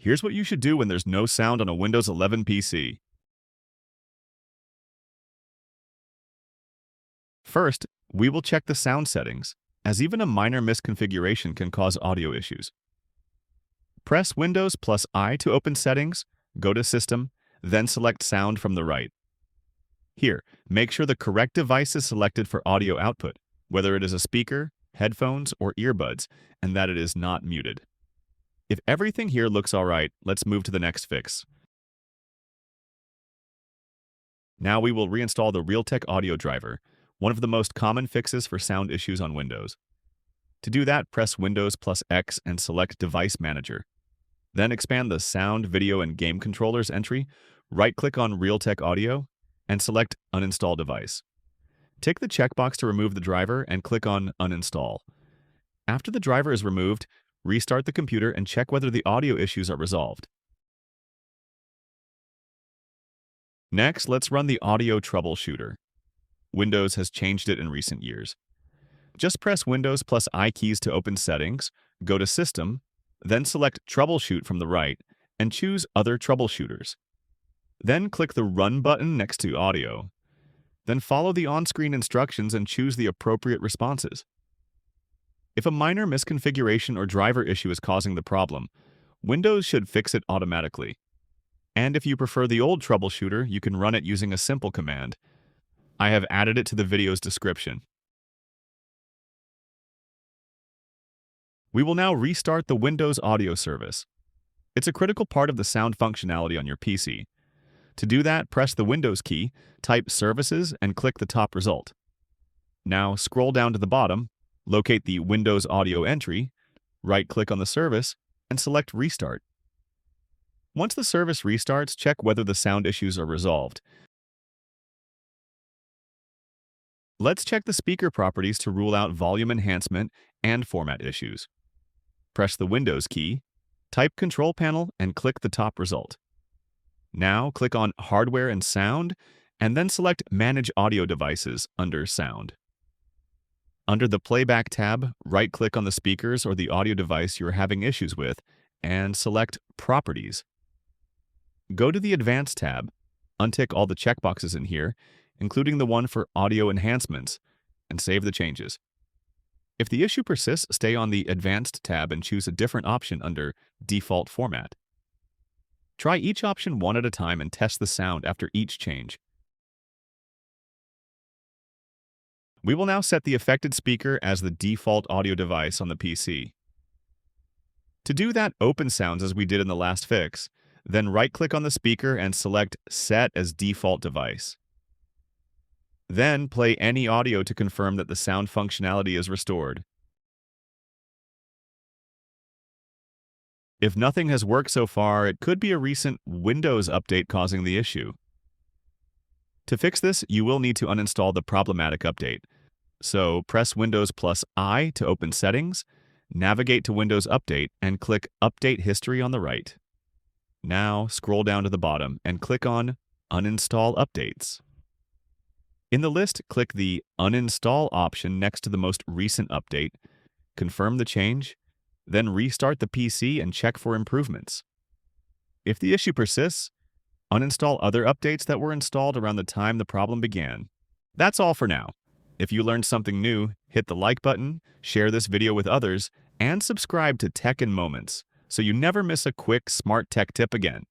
Here's what you should do when there's no sound on a Windows 11 PC. First, we will check the sound settings, as even a minor misconfiguration can cause audio issues. Press Windows plus I to open Settings, go to System, then select Sound from the right. Here, make sure the correct device is selected for audio output, whether it is a speaker, headphones, or earbuds, and that it is not muted. If everything here looks alright, let's move to the next fix. Now we will reinstall the Realtek audio driver, one of the most common fixes for sound issues on Windows. To do that, press Windows plus X and select Device Manager. Then expand the Sound, Video, and Game Controllers entry, right-click on Realtek Audio, and select Uninstall Device. Tick the checkbox to remove the driver and click on Uninstall. After the driver is removed, restart the computer and check whether the audio issues are resolved. Next, let's run the Audio Troubleshooter. Windows has changed it in recent years. Just press Windows plus I keys to open Settings, go to System, then select Troubleshoot from the right, and choose Other Troubleshooters. Then click the Run button next to Audio. Then follow the on-screen instructions and choose the appropriate responses. If a minor misconfiguration or driver issue is causing the problem, Windows should fix it automatically. And if you prefer the old troubleshooter, you can run it using a simple command. I have added it to the video's description. We will now restart the Windows audio service. It's a critical part of the sound functionality on your PC. To do that, press the Windows key, type Services, and click the top result. Now scroll down to the bottom, locate the Windows Audio entry, right-click on the service, and select Restart. Once the service restarts, check whether the sound issues are resolved. Let's check the speaker properties to rule out volume enhancement and format issues. Press the Windows key, type Control Panel, and click the top result. Now click on Hardware and Sound, and then select Manage Audio Devices under Sound. Under the Playback tab, right-click on the speakers or the audio device you're having issues with, and select Properties. Go to the Advanced tab, untick all the checkboxes in here, including the one for Audio Enhancements, and save the changes. If the issue persists, stay on the Advanced tab and choose a different option under Default Format. Try each option one at a time and test the sound after each change. We will now set the affected speaker as the default audio device on the PC. To do that, open Sounds as we did in the last fix, then right-click on the speaker and select Set as Default Device. Then play any audio to confirm that the sound functionality is restored. If nothing has worked so far, it could be a recent Windows update causing the issue. To fix this, you will need to uninstall the problematic update. So press Windows plus I to open Settings, navigate to Windows Update, and click Update History on the right. Now scroll down to the bottom and click on Uninstall Updates. In the list, click the Uninstall option next to the most recent update, confirm the change, then restart the PC and check for improvements. If the issue persists, uninstall other updates that were installed around the time the problem began. That's all for now. If you learned something new, hit the like button, share this video with others, and subscribe to Tech in Moments so you never miss a quick, smart tech tip again.